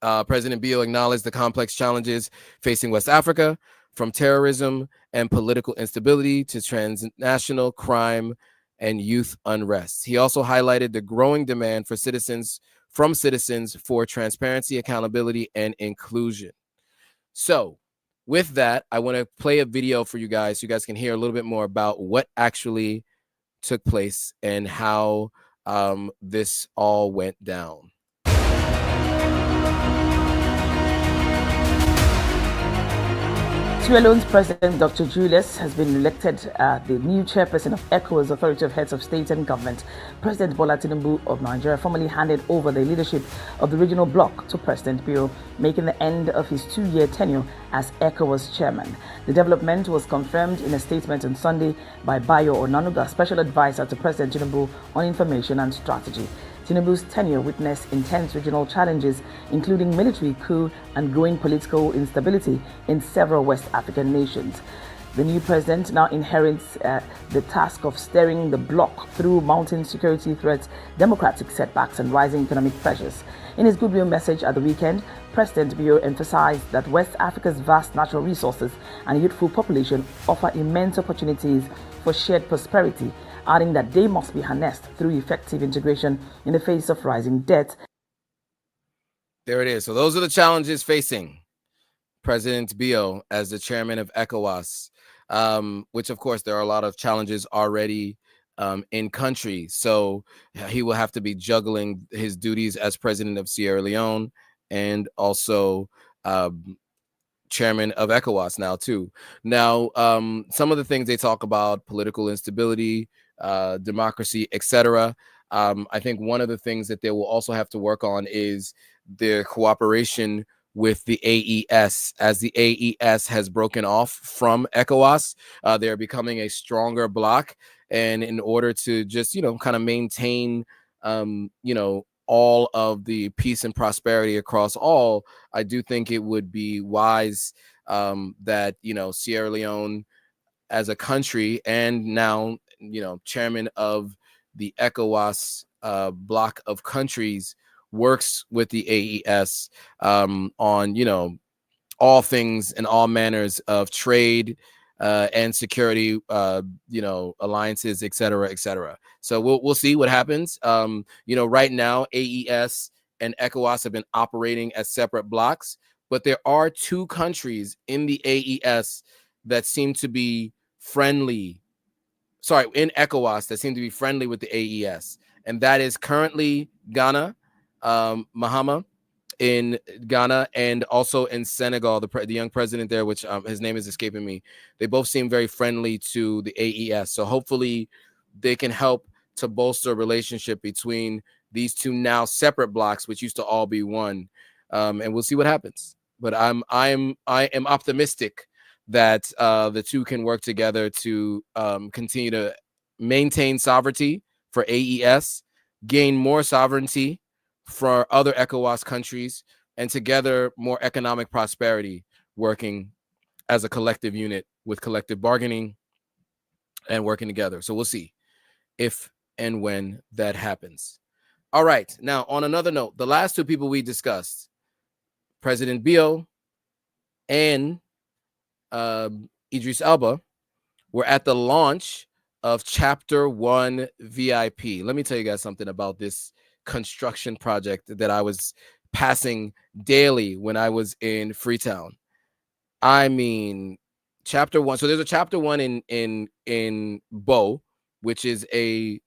President Bio acknowledged the complex challenges facing West Africa, from terrorism and political instability to transnational crime and youth unrest. He also highlighted the growing demand for citizens for transparency, accountability, and inclusion. So with that, I want to play a video for you guys so you guys can hear a little bit more about what actually took place and how this all went down. Sierra Leone's President Dr. Julius has been elected the new chairperson of ECOWAS, Authority of Heads of State and Government. President Bola Tinubu of Nigeria formally handed over the leadership of the regional bloc to President Bio, making the end of his 2-year tenure as ECOWAS chairman. The development was confirmed in a statement on Sunday by Bayo Onanuga, special advisor to President Tinubu on information and strategy. Tinubu's tenure witnessed intense regional challenges, including military coup and growing political instability in several West African nations. The new president now inherits the task of steering the bloc through mounting security threats, democratic setbacks, and rising economic pressures. In his goodwill message at the weekend, President Bio emphasized that West Africa's vast natural resources and youthful population offer immense opportunities for shared prosperity, adding that they must be harnessed through effective integration in the face of rising debt. There it is. So those are the challenges facing President Bio as the chairman of ECOWAS, which, of course, there are a lot of challenges already in country. So he will have to be juggling his duties as president of Sierra Leone and also chairman of ECOWAS now, too. Now, some of the things they talk about, political instability, democracy, etc. I think one of the things that they will also have to work on is their cooperation with the AES. As the AES has broken off from ECOWAS, they're becoming a stronger bloc. And in order to just, kind of maintain, all of the peace and prosperity across all, I do think it would be wise that, you know, Sierra Leone as a country, and now, you know, chairman of the ECOWAS block of countries, works with the AES on, you know, all things and all manners of trade and security, you know, alliances, et cetera, et cetera. So we'll see what happens. You know, right now, AES and ECOWAS have been operating as separate blocks, but there are two countries in the AES that seem to be friendly. Sorry, in ECOWAS that seem to be friendly with the AES, and that is currently Ghana, Mahama in Ghana, and also in Senegal, the young president there, which his name is escaping me. They both seem very friendly to the AES. So hopefully they can help to bolster a relationship between these two now separate blocks, which used to all be one. And we'll see what happens. But I am optimistic that the two can work together to continue to maintain sovereignty for AES, gain more sovereignty for other ECOWAS countries, and together more economic prosperity, working as a collective unit with collective bargaining and working together. So we'll see if and when that happens. All right. Now, on another note, the last two people we discussed, President Bio and Idris Elba, were at the launch of Chapter 1 VIP. Let me tell you guys something about this construction project that I was passing daily when I was in Freetown. I mean, Chapter 1. So there's a Chapter 1 in Bo, which is like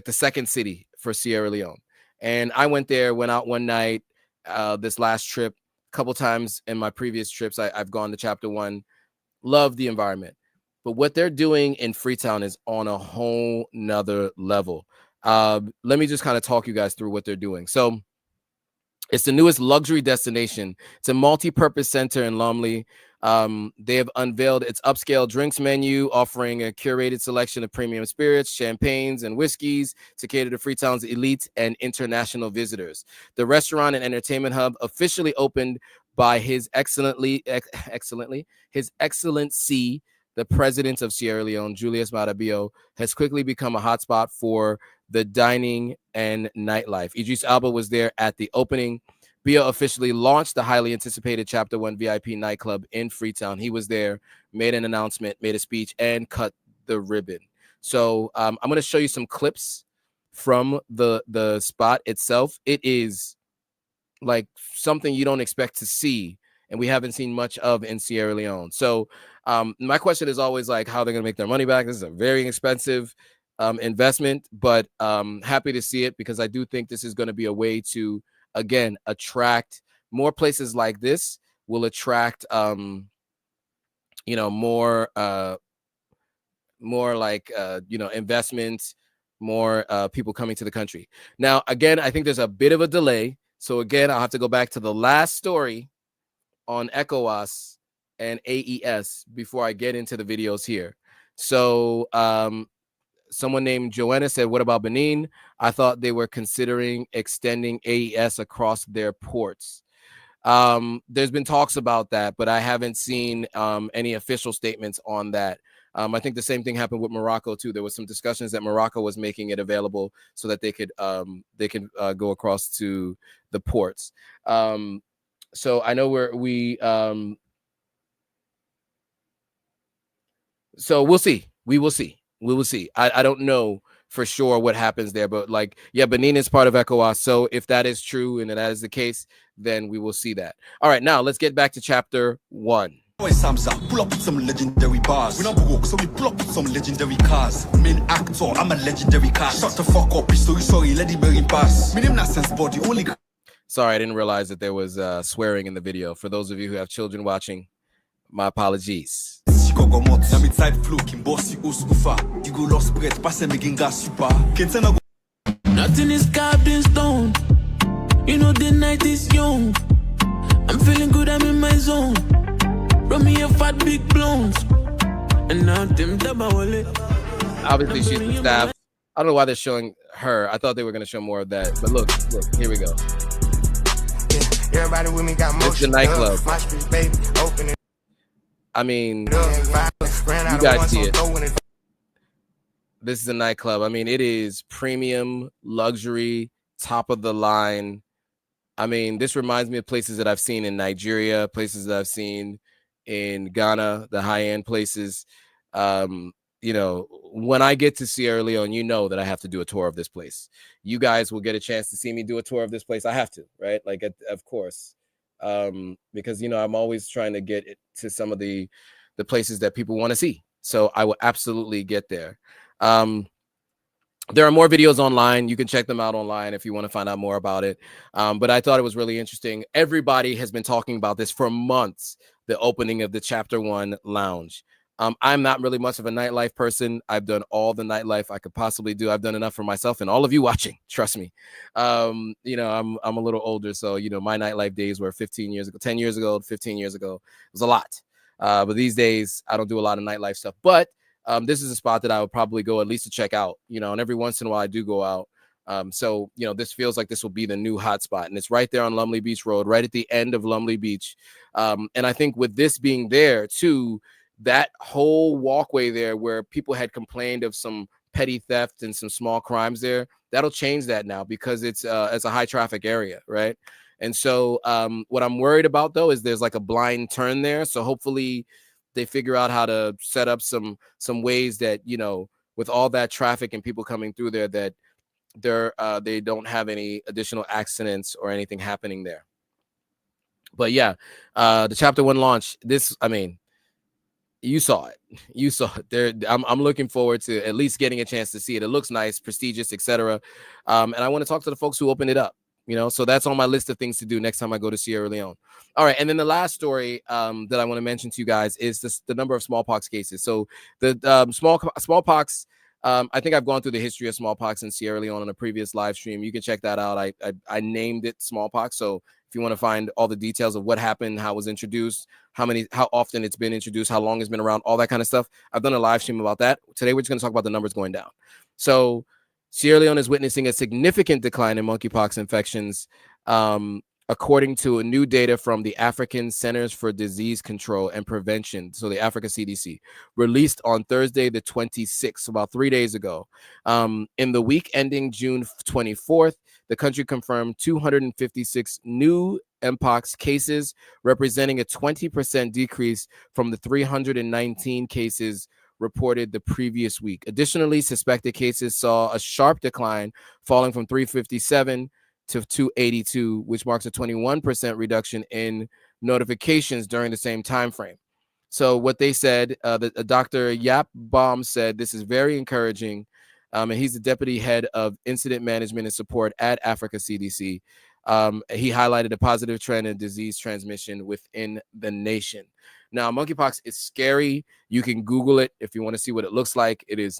the second city for Sierra Leone. And I went there, went out one night, this last trip. A couple times in my previous trips, I've gone to Chapter 1. Love the environment. But what they're doing in Freetown is on a whole nother level. Let me just kind of talk you guys through what they're doing. So it's the newest luxury destination. It's a multi-purpose center in Lungi. They have unveiled its upscale drinks menu, offering a curated selection of premium spirits, champagnes, and whiskeys to cater to Freetown's elite and international visitors. The restaurant and entertainment hub officially opened by His Excellency, the President of Sierra Leone, Julius Maada Bio, has quickly become a hotspot for the dining and nightlife. Idris Elba was there at the opening. Bio officially launched the highly anticipated Chapter 1 VIP nightclub in Freetown. He was there, made an announcement, made a speech, and cut the ribbon. So I'm going to show you some clips from the spot itself. It is like something you don't expect to see, and we haven't seen much of in Sierra Leone. So my question is always like how they're going to make their money back. This is a very expensive investment, but happy to see it, because I do think this is going to be a way to, again, attract more places like this. Will attract you know, more like you know, investments, more people coming to the country. Now, again, I think there's a bit of a delay. So again, I'll have to go back to the last story on ECOWAS and AES before I get into the videos here. So someone named Joanna said, what about Benin? I thought they were considering extending AES across their ports. There's been talks about that, but I haven't seen any official statements on that. I think the same thing happened with Morocco too. There was some discussions that Morocco was making it available so that they could go across to the ports. So I know so we'll see. We will see. I don't know for sure what happens there, but like, yeah, Benin is part of ECOWAS. So if that is true and that is the case, then we will see that. All right, now let's get back to Chapter 1. Pull up with some legendary bars. We don't walk, so we pull up with some legendary cars. Main actor, I'm a legendary cast. Shut the fuck up, sorry, let it pass. Me name not sense body, only. Sorry, I didn't realize that there was swearing in the video. For those of you who have children watching, my apologies. Nothing is carved in stone. You know the night is young. I'm feeling good, I'm in my zone. Run me a fat big blonde. And now them double. Obviously, she's the staff. I don't know why they're showing her. I thought they were going to show more of that, but look, here we go. Everybody with me got It's the nightclub. I mean, you guys see it. This is a nightclub. I mean, it is premium, luxury, top of the line. I mean, this reminds me of places that I've seen in Nigeria, places that I've seen in Ghana, the high-end places. You know, when I get to Sierra Leone, you know that I have to do a tour of this place. You guys will get a chance to see me do a tour of this place. I have to, right? Like, of course, because, you know, I'm always trying to get it to some of the places that people want to see. So I will absolutely get there. There are more videos online. You can check them out online if you want to find out more about it. But I thought it was really interesting. Everybody has been talking about this for months, the opening of the Chapter 1 lounge. I'm not really much of a nightlife person. I've done all the nightlife I could possibly do. I've done enough for myself and all of you watching. Trust me. You know, I'm a little older. So, you know, my nightlife days were 15 years ago, 10 years ago, 15 years ago. It was a lot. But these days, I don't do a lot of nightlife stuff. But this is a spot that I would probably go at least to check out, you know, and every once in a while I do go out. So, you know, this feels like this will be the new hotspot, and it's right there on Lumley Beach Road, right at the end of Lumley Beach. And I think with this being there too, that whole walkway there where people had complained of some petty theft and some small crimes there, that'll change that now because it's a high traffic area, right? And so what I'm worried about though is there's like a blind turn there. So hopefully they figure out how to set up some ways that, you know, with all that traffic and people coming through there, that they don't have any additional accidents or anything happening there. But yeah, the Chapter 1 launch, this, I mean, you saw it there. I'm looking forward to at least getting a chance to see it. It looks nice, prestigious, etc. And I want to talk to the folks who opened it up, you know, so that's on my list of things to do next time I go to Sierra Leone. All right. And then the last story that I want to mention to you guys is the number of smallpox cases. So the smallpox, I think I've gone through the history of smallpox in Sierra Leone on a previous live stream. You can check that out. I named it smallpox. So if you want to find all the details of what happened, how it was introduced, how often it's been introduced, how long it's been around, all that kind of stuff, I've done a live stream about that. Today, we're just going to talk about the numbers going down. So Sierra Leone is witnessing a significant decline in monkeypox infections, according to a new data from the African Centers for Disease Control and Prevention, so the Africa CDC, released on Thursday the 26th, about 3 days ago. In the week ending June 24th, the country confirmed 256 new MPOX cases, representing a 20% decrease from the 319 cases reported the previous week. Additionally, suspected cases saw a sharp decline, falling from 357 to 282, which marks a 21% reduction in notifications during the same time frame. So what they said, Dr. Yap Baum said, this is very encouraging. And he's the deputy head of incident management and support at Africa CDC. He highlighted a positive trend in disease transmission within the nation. Now, monkeypox is scary. You can Google it if you want to see what it looks like. It is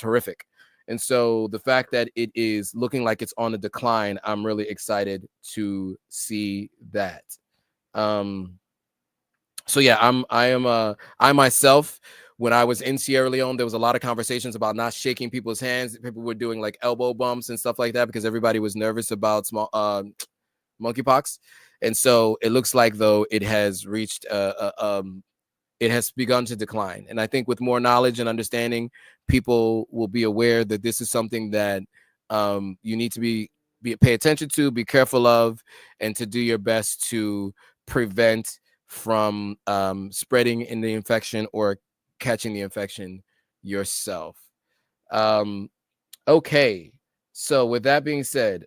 horrific. And so the fact that it is looking like it's on a decline, I'm really excited to see that. So yeah, I myself, when I was in Sierra Leone, there was a lot of conversations about not shaking people's hands. People were doing like elbow bumps and stuff like that because everybody was nervous about monkeypox. And so it looks like though it has reached it has begun to decline. And I think with more knowledge and understanding, people will be aware that this is something that you need to pay attention to, be careful of, and to do your best to prevent from spreading in the infection or catching the infection yourself. Okay, so with that being said,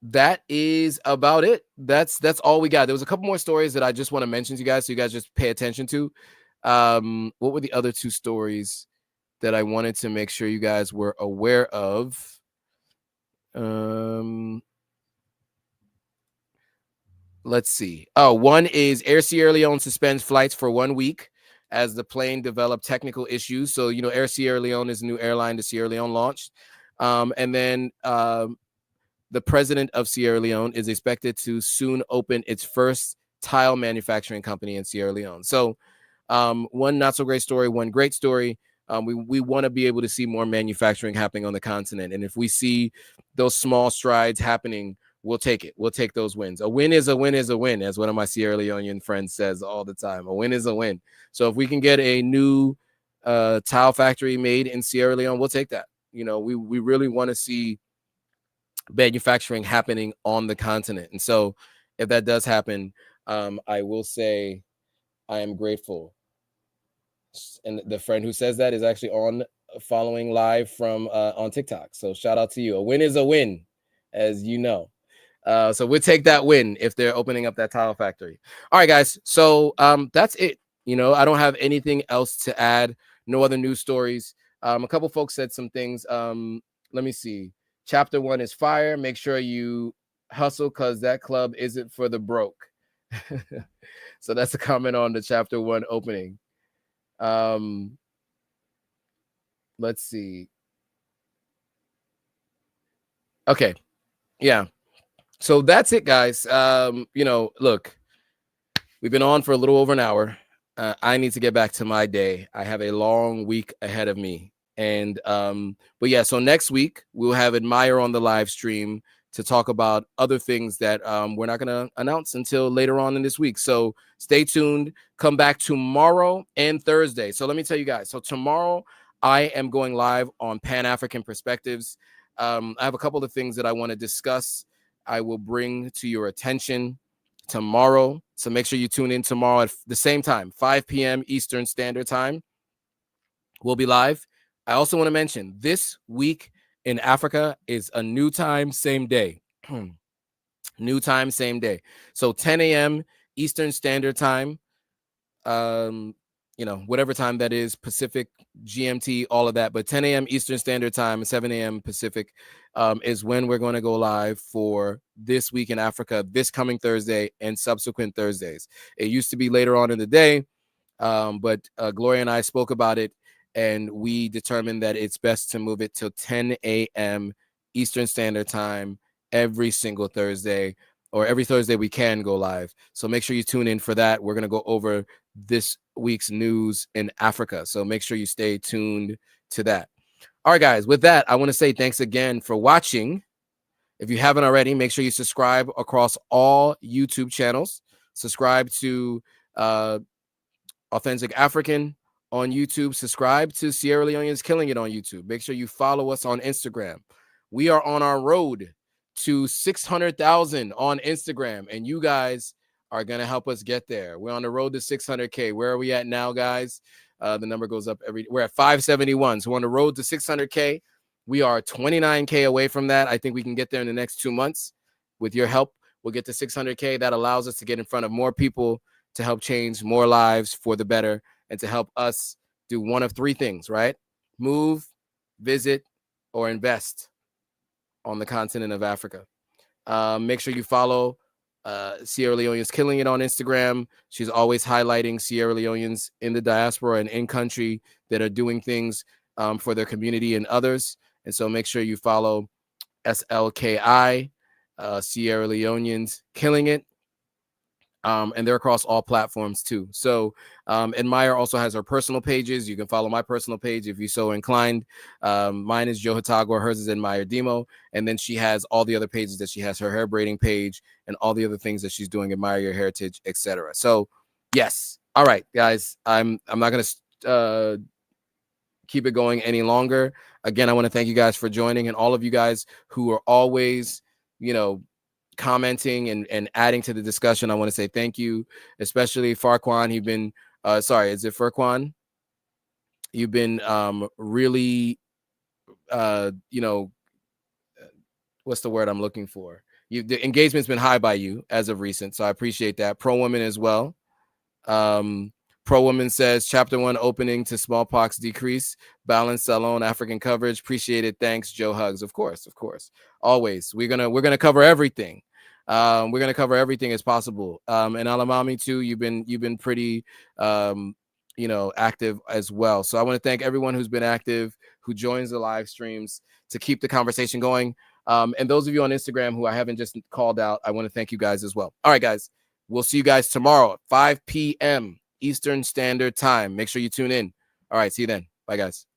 that is about it. That's all we got. There was a couple more stories that I just want to mention to you guys, so you guys just pay attention to. What were the other two stories that I wanted to make sure you guys were aware of? Let's see. Oh, one is Air Sierra Leone suspends flights for 1 week as the plane developed technical issues. So, you know, Air Sierra Leone is a new airline that Sierra Leone launched. And then the president of Sierra Leone is expected to soon open its first tile manufacturing company in Sierra Leone. So one not so great story, one great story. We want to be able to see more manufacturing happening on the continent. And if we see those small strides happening, we'll take it. We'll take those wins. A win is a win is a win, as one of my Sierra Leonean friends says all the time. A win is a win. So if we can get a new tile factory made in Sierra Leone, we'll take that. You know, we really want to see manufacturing happening on the continent. And so if that does happen, I will say I am grateful. And the friend who says that is actually on following live from on TikTok. So shout out to you. A win is a win, as you know. So we'll take that win if they're opening up that tile factory. All right, guys. So that's it. You know, I don't have anything else to add. No other news stories. A couple folks said some things. Let me see. Chapter 1 is fire. Make sure you hustle because that club isn't for the broke. So that's a comment on the chapter 1 opening. Let's see. Okay. Yeah. So that's it, guys. You know, look, we've been on for a little over an hour. I need to get back to my day. I have a long week ahead of me. And but yeah, so next week we'll have Admire on the live stream to talk about other things that we're not going to announce until later on in this week. So stay tuned. Come back tomorrow and Thursday. So let me tell you guys. So tomorrow I am going live on Pan-African Perspectives. I have a couple of things that I want to discuss. I will bring to your attention tomorrow. So make sure you tune in tomorrow at the same time, 5 p.m. Eastern Standard Time. We'll be live. I also want to mention this week in Africa is a new time, same day. New time, same day. So 10 a.m. Eastern Standard Time. You know, whatever time that is, Pacific, GMT, all of that. But 10 a.m. Eastern Standard Time, 7 a.m. Pacific is when we're going to go live for this week in Africa, this coming Thursday and subsequent Thursdays. It used to be later on in the day, but Gloria and I spoke about it, and we determined that it's best to move it till 10 a.m. Eastern Standard Time every single Thursday, or every Thursday we can go live. So make sure you tune in for that. We're going to go over this week's news in Africa. So make sure you stay tuned to that. All right, guys, with that, I want to say thanks again for watching. If you haven't already, make sure you subscribe across all YouTube channels. Subscribe to Authentic African on YouTube. Subscribe to Sierra Leoneans Killing It on YouTube. Make sure you follow us on Instagram. We are on our road to 600,000 on Instagram, and you guys are going to help us get there. We're on the road to 600K. Where are we at now, guys? The number goes up we're at 571. So we're on the road to 600K. We are 29K away from that. I think we can get there in the next 2 months. With your help, we'll get to 600K. That allows us to get in front of more people, to help change more lives for the better, and to help us do one of three things, right? Move, visit, or invest on the continent of Africa. Make sure you follow Sierra Leoneans Killing It on Instagram. She's always highlighting Sierra Leoneans in the diaspora and in country that are doing things for their community and others. And so make sure you follow SLKI, Sierra Leoneans Killing It. And they're across all platforms too. So Admire also has her personal pages. You can follow my personal page if you're so inclined. Mine is Joe Hatagua, hers is Admire Demo, and then she has all the other pages that she has, her hair braiding page and all the other things that she's doing, Admire Your Heritage, etc. So yes, all right, guys, I'm not gonna keep it going any longer. Again, I want to thank you guys for joining, and all of you guys who are always, you know, commenting and adding to the discussion. I want to say thank you, especially Farquan. You've been sorry, is it Farquan? You've been really you know, what's the word I'm looking for? The engagement's been high by you as of recent, so I appreciate that. Pro Woman as well. Pro Woman says chapter 1 opening to smallpox decrease, balance salon African coverage. Appreciate it. Thanks, Joe Hugs. Of course, always. We're gonna cover everything. We're gonna cover everything as possible. And Alamami too. You've been pretty you know, active as well. So I want to thank everyone who's been active, who joins the live streams to keep the conversation going. And those of you on Instagram who I haven't just called out, I want to thank you guys as well. All right, guys, we'll see you guys tomorrow at 5 p.m. Eastern Standard Time. Make sure you tune in. All right, see you then. Bye, guys.